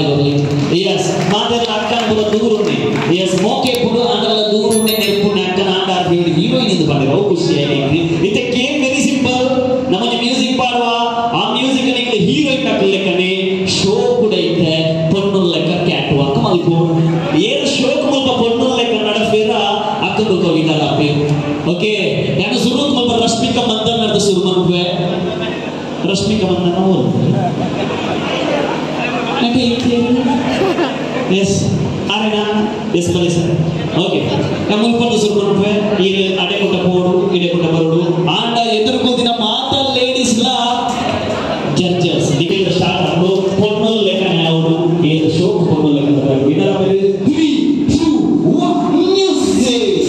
चप्पाले gorli. Yes, mader akan pura duru ne. Yes, moke pura andala duru ne nerpu nakkan andar hedi heroine indu pandira o kushi ayindi. Ite game very simple. Namane music paadwa, aa music nikle heroine nakkallekane show kuda ite ponnulla lekka catwalk malipo. Yer show kumulpa ponnulla lekka nadafera akku kavita appe. Okay, dan surut mapa Rashmika Mandan narda suru manpe. Rashmika Mandan awal. Nanti yes, arena yes Malaysia. Okay, kamu pun disuruh menurut ini ada kota podo, ini kota baru. Anda itu kudina mata ladies lah, judges. Dikit start aku formal lekan awal, ini show formal lekan awal. Ini apa ini? 3, 2, 1, music.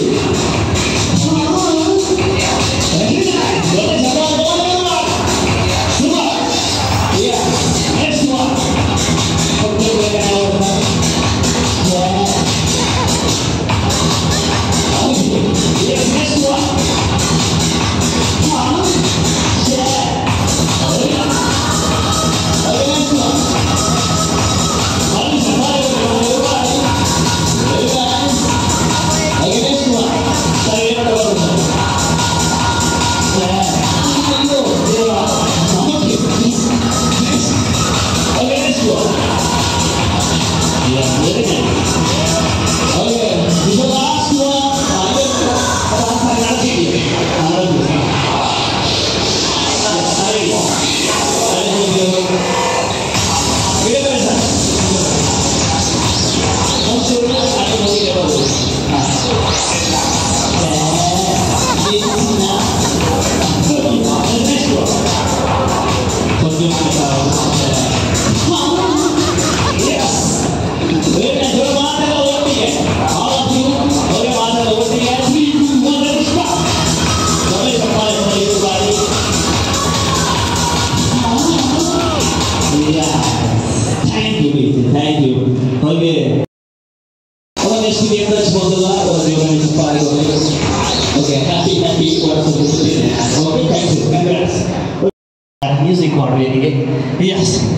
Music already, yes.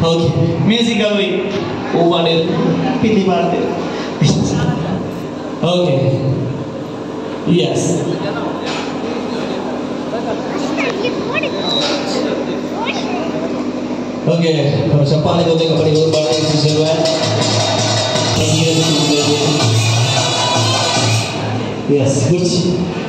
Okay, music away. Oh, what is pity part? Okay, yes. Okay, siapa nih kau tengok pada orang baru yang sesuai? Yes, good.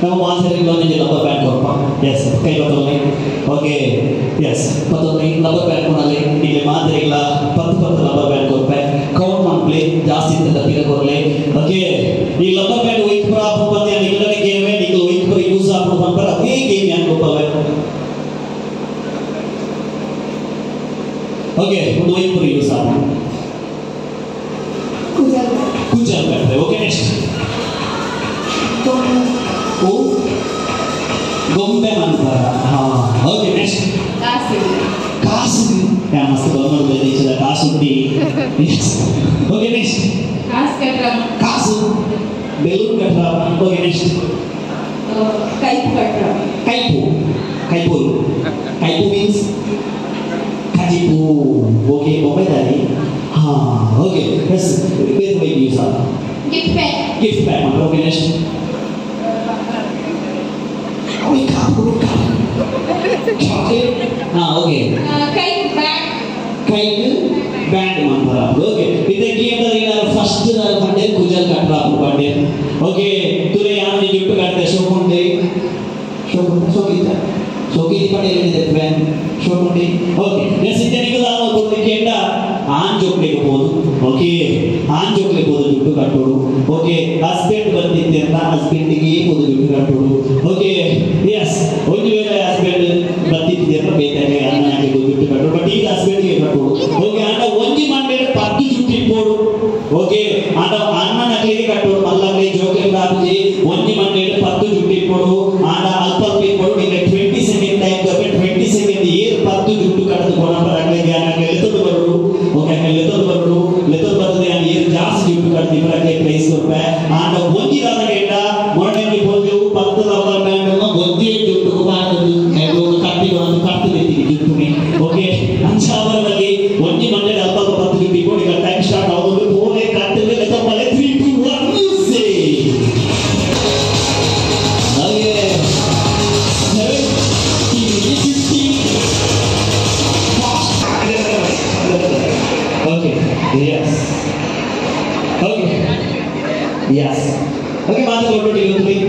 Now one thing going to number band korpa. Yes, okay, betul ni. Okay, yes, betul ni number band korna le. Ini madri la, patu number band korpa. Kau man play, jasi tidak tidak korle. Okay, ini number band week per apa pun yang nikla ni game ni nikla week per use apa pun per apa game yang korpa le. Okay, untuk week per use apa? Kujal band. Okay, next. Gombe Mantara. Okay, next. Kasi. Yang mesti bangun dari cerita kasu di. Yes. Okay, next. Kasu. Belum kata. Okay, next. Kaipu means kajipu. Okay, Gombe dari. Okay. Yes. Wait, use up. Gift bag. Okay, next. Wake up. Chocolate. Okay. Kite band mantara. Okay. Kita game dari first pandai kujal katra pandai. Okay. Tule yang ni gift karte show kita. Show kita pandai ni band show pandai. Okay. Next kita ni kita awal tu kita anjok le bodu. Okay. Anjok le bodu gift katodu. Okay. Husband berarti terna husband ni bodu gift katodu. Okay. Yes. Only way husband berarti terna beda ke anak ni bodu gift katodu. But ini husband ni katodu. Okay. Anda only mandel patu cuti bodu. Okay. Anda anak nak lagi katodu. Allah le joke berarti only mandel patu cuti bodu. Anda alpa pe bodu ni 20 second time tapi 20 second year patu cuti katodu. Kona perangkai dia anak le tu baru. Okay. Letul baru dia year jas cuti katodu. Perangkai place tu pe. Anda only rada kita morning ni bodu patu rada band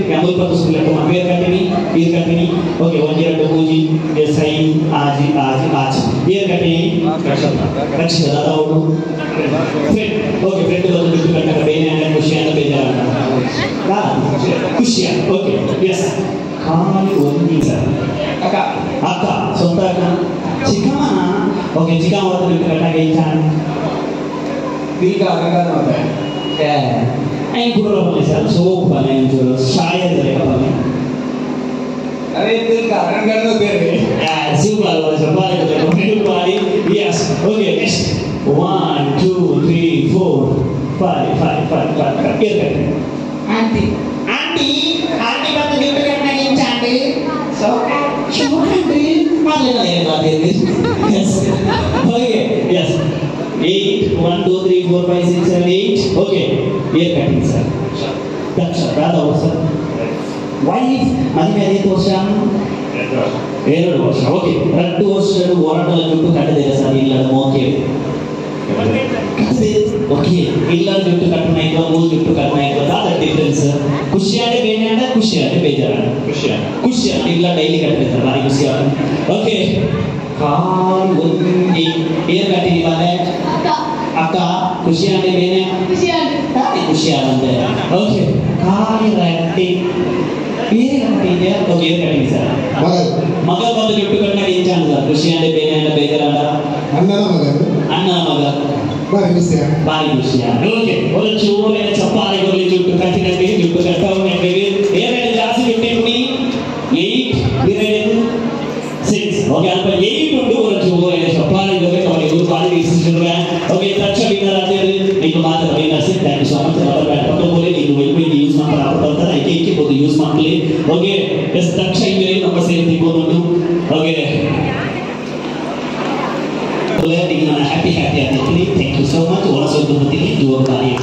yang berpatu sebelah kemana biar katini oke wajib ada puji dia saing aji biar katini kasih dah tahu oke friend itu betul kata beda dan kusian beda lah kusian oke biasa kami unik sah kakak sontak kan jika mana oke jika waktu itu kata gaitan Bilka kakak apa ya Ain guru apa misal, so panen guru, saya dari apa ni? Ain Bilka, kan kan tu ber. Ya, super loh, super itu tu. Itu kali, yes, okay, next, 1, 2, 3, 4, 5, Bilka. Auntie kan tu kita kan lagi cantik. So, cuma auntie, mana lagi baca ni? Yes, okay, yes. 8, 1, 2, 3, 4, 5, 6, 7, 8. Okay, here cutting sir. Daksha, brother also. Wife, madi tosham. 2 ವರ್ಷ. Okay, 2 ವರ್ಷದ ಹೋರಾಟದ ಜುಟ್ಟು ಕಟ್ಟದಿಲ್ಲ sir ಇಲ್ಲ okay. Okay ಇಲ್ಲ ಜುಟ್ಟು ಕಟ್ಟನ ಇಲ್ಲ ಮೂರು ಜುಟ್ಟು ಕಟ್ಟನ ಇಲ್ಲ ಅದ ಡಿಫರೆನ್ಸ್ ಖುಷಿಯಾಗಿ ಬೇಜಾರ ಖುಷಿಯಾಗಿ ಬೇಜಾರ ಖುಷಿಯಾಗಿ ಇಲ್ಲ ಡೈಲಿ ಕಟ್ಟಬೇಕು ಬಾರಿ ಖುಷಿಯಾಗಿ ಓಕೆ ಕಾಲ್ ಒಂದು ಏರ್ ಕಟ್ಟಿಲ್ಲ ಅಕ್ಕ ಖುಷಿಯಾಗಿ ಬೇನೆ ಖುಷಿಯಾಗಂತೆ ಓಕೆ ಕಾಲಿ ರಟ್ಟಿ ಬೇರೆ ಕಟ್ಟಿದೆ ಓಕೆ ಏರ್ ಕಟ್ಟಿಂಗ್ ಸರ್ ಮಗ ಬಂದು ಜುಟ್ಟು ಕಟ್ಟನ ಏನ್ ಚಾನ್ಸ್ ಸರ್ ಖುಷಿಯಾಗಿ ಬೇನೆ ಅಂತ ಬೇಜಾರಾದ ಅಣ್ಣನ ಮಗ ಬಾರಿ ಖುಷಿಯ ಓಕೆ ಒಂದು ಚೂರೆ ಚಪ್ಪಾಳೆ ಕೊರಲಿ ಜುಟ್ಟು ಕಟ್ಟಿನಲ್ಲಿ ಜುಟ್ಟು ಕಟ್ಟವೇ ಏನೇನು ಜಾಸ್ತಿ ಜುಟ್ಟಿನಿ 8 ಇರೇನು 6 ಓಕೆ ಅಲ್ಪ 8 ಉಂಟು ಒಂದು ಚೂರೆ ಚಪ್ಪಾಳೆ ಕೊರಲಿ ಅವನಿಗೆ ಬಾರಿ ಡಿಸಿಷನ್ ಓಕೆ ತಕ್ಷಣ ವಿನ್ನರ್ ಆದ್ರೆ ನೀವು ಮಾತ್ರ ವಿನ್ನರ್ ಸಿಕ್ ಥ್ಯಾಂಕ್ ಯು ಸೋ ಮಚ್ ಅವರ ಬ್ಯಾಟ್ ಪಕ್ಕ ಬೋಲೆ ನೀವು ವೈಟ್ ಯೂಸ್ ಮಾಡ್ತಾರೆ ಅವ್ರ ಐಕೆ ಬೋದು ಯೂಸ್ ಮಾಡಲಿ ಓಕೆ ಎಸ್ ತಕ್ಷಣ ಇಂಜರಿ ನಮ್ಮ ಸೇರಿ ಬೋದು okay dengan happy. Thank you so much. Orang sudah bertemu 2 kali.